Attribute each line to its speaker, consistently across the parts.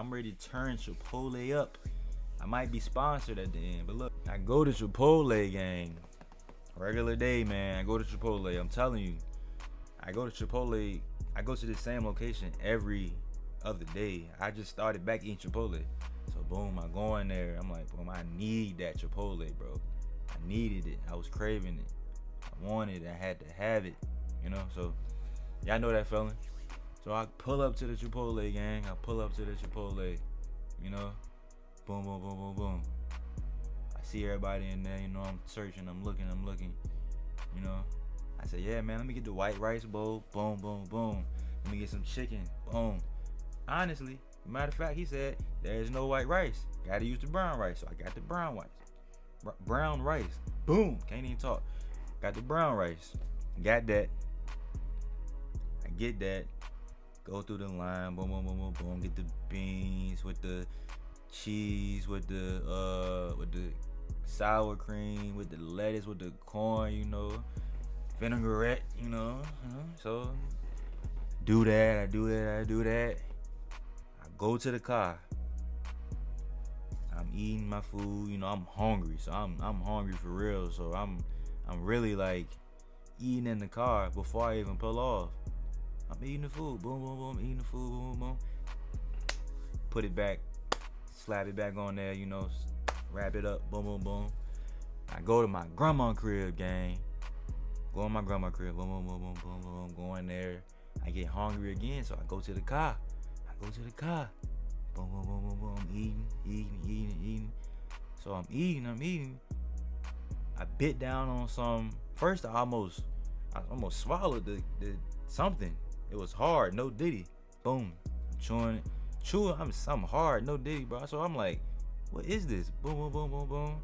Speaker 1: I'm ready to turn Chipotle up. I might be sponsored at the end, but look, I go to Chipotle, gang. Regular day, man. I go to Chipotle. I'm telling you, I go to Chipotle. I go to the same location every other day. I just started back eating Chipotle. So boom, I go in there. I'm like, boom, I need that Chipotle, bro. I needed it. I was craving it. I wanted it. I had to have it. You know, so y'all know that feeling. So I pull up to the Chipotle, gang. I pull up to the Chipotle. You know, boom, boom, boom, boom, boom. I see everybody in there. You know, I'm searching. I'm looking. You know, I said, yeah, man, let me get the white rice bowl. Boom, boom, boom. Let me get some chicken. Boom. Honestly, matter of fact, he said, there's no white rice. Gotta use the brown rice. So I got the brown rice. Brown rice. Boom. Can't even talk. Got the brown rice. Got that. I get that. Go through the line. Boom, boom, boom, boom, boom. Get the beans with the cheese, with the sour cream, with the lettuce, with the corn, you know, vinaigrette, you know. So do that. I do that. I go to the car. I'm eating my food, you know. I'm hungry, so I'm hungry for real. So I'm really like eating in the car before I even pull off. I'm eating the food, boom, boom, boom, eating the food, boom, boom, boom. Put it back, slap it back on there, you know, wrap it up, boom, boom, boom. I go to my grandma's crib, gang. Go to my grandma's crib, boom, boom, boom, boom, boom, boom. Go in there. I get hungry again, so I go to the car. Boom, boom, boom, boom, boom. Eating. So I'm eating. I bit down on some. First, I almost swallowed the something. It was hard, no diddy. Boom. I'm chewing. I'm hard, no diddy, bro. So I'm like, what is this? Boom, boom, boom, boom, boom.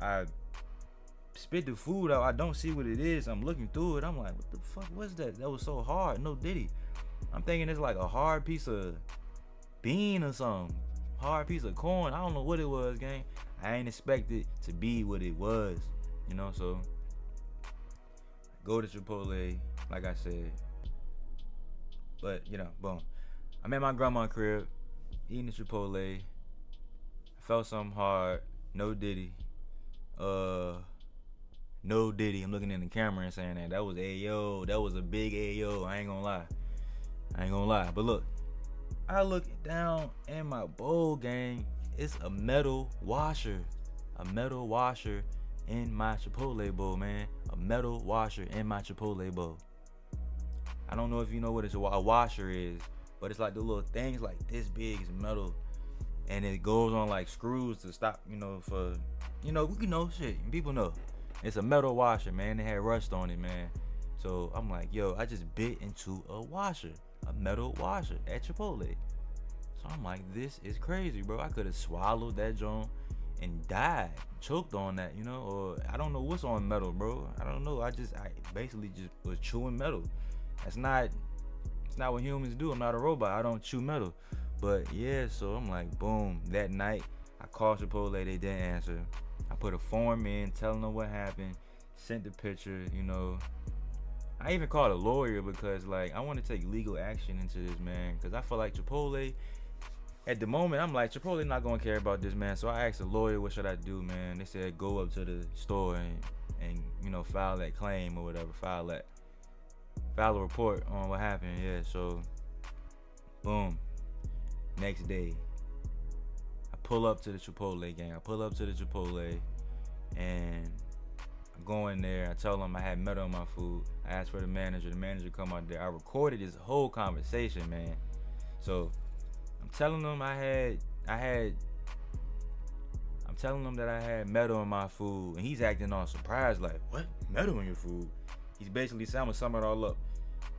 Speaker 1: I spit the food out. I don't see what it is. I'm looking through it. I'm like, what the fuck was that? That was so hard, no diddy. I'm thinking it's like a hard piece of bean or something. Hard piece of corn. I don't know what it was, gang. I ain't expect it to be what it was. You know, so I go to Chipotle, like I said. But, you know, boom. I'm at my grandma's crib, eating the Chipotle. I felt something hard. No diddy. No diddy. I'm looking in the camera and saying that was ayo. That was a big ayo. I ain't gonna lie. But look, I look down in my bowl, gang. It's a metal washer. A metal washer in my Chipotle bowl, man. A metal washer in my Chipotle bowl. I don't know if you know what a washer is, but it's like the little things like this big, it's metal, and it goes on like screws to stop, you know, for, you know, shit. People know. It's a metal washer, man. It had rust on it, man. So I'm like, yo, I just bit into a washer, a metal washer at Chipotle. So I'm like, this is crazy, bro. I could have swallowed that joint and died, choked on that, you know, or I don't know what's on metal, bro. I don't know. I basically just was chewing metal. It's not what humans do. I'm not a robot. I don't chew metal. But yeah, so I'm like, boom. That night, I called Chipotle. They didn't answer. I put a form in, telling them what happened. Sent the picture, you know. I even called a lawyer because, like, I want to take legal action into this, man. Because I feel like Chipotle, at the moment, I'm like, Chipotle not going to care about this, man. So I asked a lawyer, what should I do, man? They said, go up to the store and you know, file that claim or whatever. File a report on what happened. Yeah, so boom. Next day, I pull up to the Chipotle, gang. I pull up to the Chipotle and I go in there. I tell them I had metal on my food. I asked for the manager. The manager come out there. I recorded this whole conversation, man. So I'm telling them I'm telling them that I had metal in my food, and he's acting all surprised, like, what? Metal in your food? He's basically saying, I'm gonna sum it all up.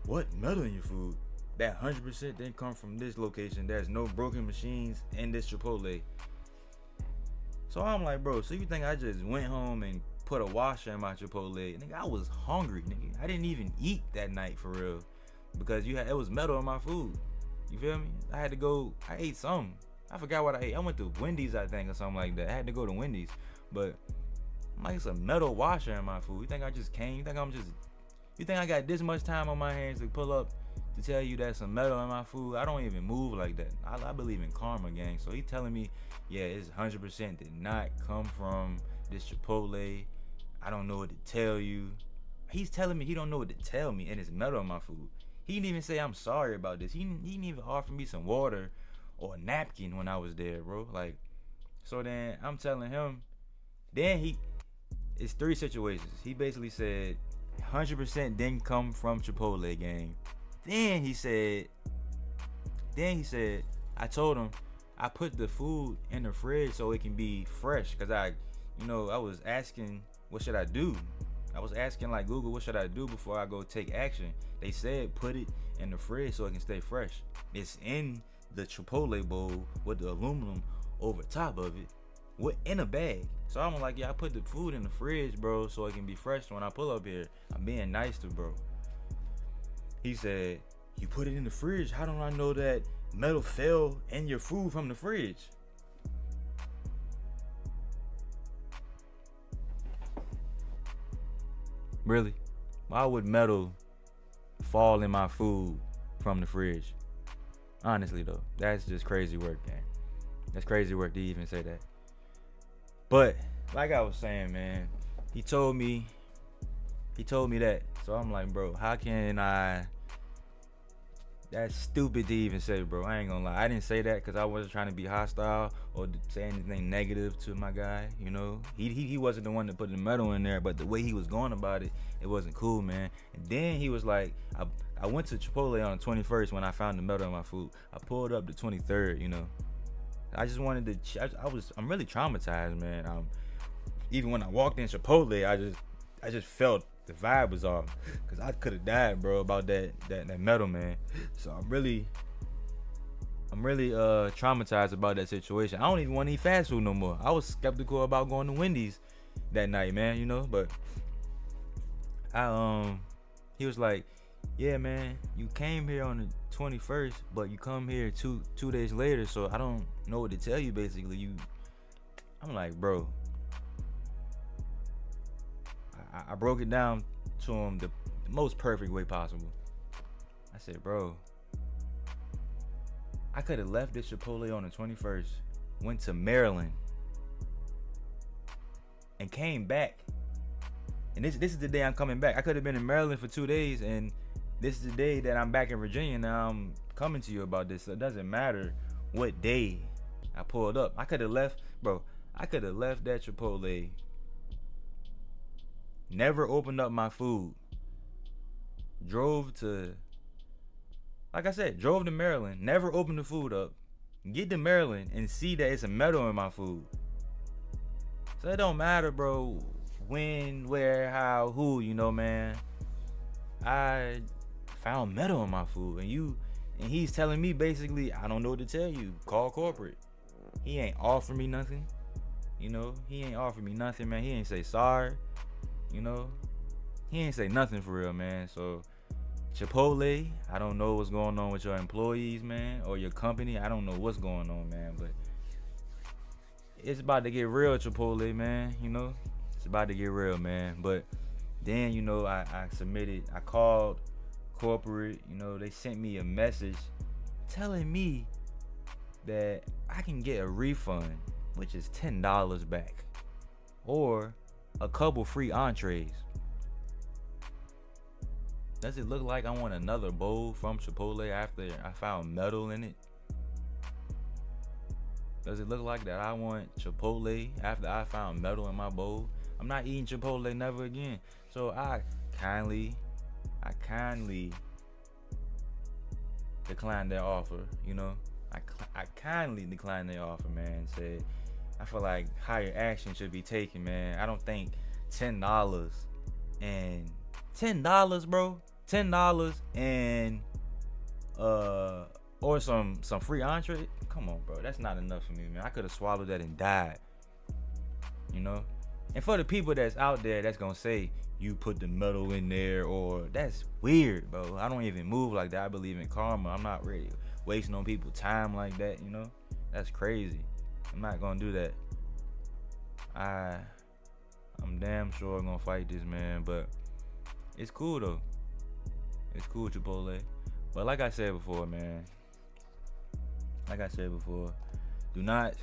Speaker 1: What? Metal in your food? That 100% didn't come from this location. There's no broken machines in this Chipotle. So I'm like, bro, so you think I just went home and put a washer in my Chipotle? Nigga, I was hungry, nigga. I didn't even eat that night for real. Because it was metal in my food. You feel me? I ate something. I forgot what I ate. I went to Wendy's, I think, or something like that. I had to go to Wendy's. But I'm like, it's a metal washer in my food. You think I just came? You think I got this much time on my hands to pull up to tell you that some metal in my food. I don't even move like that. I believe in karma, gang. So he telling me, yeah, it's 100% did not come from this Chipotle. I don't know what to tell you. He's telling me he don't know what to tell me, and it's metal in my food. He didn't even say I'm sorry about this. He didn't even offer me some water or a napkin when I was there, bro. Like, so then I'm telling him. Then it's three situations. He basically said 100% didn't come from Chipotle, gang. Then he said, I told him I put the food in the fridge so it can be fresh. Cause I was asking, what should I do? I was asking like Google, what should I do before I go take action? They said put it in the fridge so it can stay fresh. It's in the Chipotle bowl with the aluminum over top of it, in a bag. So I'm like, yeah, I put the food in the fridge, bro, so it can be fresh when I pull up here. I'm being nice to bro. He said, you put it in the fridge. How don't I know that metal fell in your food from the fridge? Really? Why would metal fall in my food from the fridge? Honestly though, that's just crazy work, man. That's crazy work to even say that. But like I was saying, man, he told me that. So I'm like, bro, how can I? That's stupid to even say, bro. I ain't gonna lie. I didn't say that because I wasn't trying to be hostile or say anything negative to my guy. You know, he wasn't the one that put the metal in there, but the way he was going about it, it wasn't cool, man. And then he was like, I went to Chipotle on the 21st when I found the metal in my food. I pulled up the 23rd, you know. I just wanted to. I'm really traumatized, man. Even when I walked in Chipotle, I just felt the vibe was off, cause I could have died, bro, about that metal, man. So I'm really traumatized about that situation. I don't even want to eat fast food no more. I was skeptical about going to Wendy's that night, man. You know, but he was like, yeah, man, you came here on the 21st, but you come here two days later, so I don't know what to tell you. Basically, I'm like, bro. I broke it down to him the most perfect way possible. I said, bro, I could have left this Chipotle on the 21st, went to Maryland, and came back. And this is the day I'm coming back. I could have been in Maryland for 2 days, and this is the day that I'm back in Virginia. Now I'm coming to you about this. So it doesn't matter what day I pulled up. I could have left that Chipotle. Never opened up my food. Drove to Maryland. Never opened the food up. Get to Maryland and see that it's a metal in my food. So it don't matter, bro. When, where, how, who, you know, man. I found metal in my food, and he's telling me basically, I don't know what to tell you. Call corporate. He ain't offer me nothing. You know, he ain't offer me nothing, man. He ain't say sorry. You know, he ain't say nothing for real, man. So Chipotle, I don't know what's going on with your employees, man, or your company. I don't know what's going on, man, but it's about to get real, Chipotle, man. You know, it's about to get real, man. But then, you know, I called corporate. You know, they sent me a message telling me that I can get a refund, which is $10 back, or a couple free entrees. Does it look like I want another bowl from Chipotle after I found metal in it? Does it look like that I want Chipotle after I found metal in my bowl? I'm not eating Chipotle never again. So I kindly declined their offer, you know? I kindly declined their offer, man. Said, I feel like higher action should be taken, man. I don't think $10 and $10, bro. $10 and or some free entree. Come on, bro. That's not enough for me, man. I could have swallowed that and died. You know? And for the people that's out there that's gonna say you put the metal in there, or that's weird, bro. I don't even move like that. I believe in karma. I'm not really wasting on people's time like that, you know? That's crazy. I'm not gonna do that. I'm damn sure gonna fight this, man, but it's cool though. It's cool, Chipotle. But like I said before, man. Like I said before, do not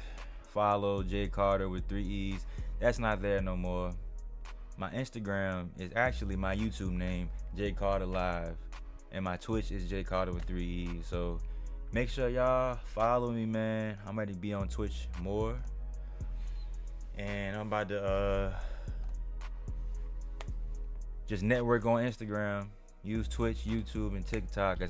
Speaker 1: follow Jay Carter with 3 E's. That's not there no more. My Instagram is actually my YouTube name, Jay Carter Live. And my Twitch is Jay Carter with 3 E's. So make sure y'all follow me, man. I'm ready to be on Twitch more. And I'm about to just network on Instagram. Use Twitch, YouTube, and TikTok as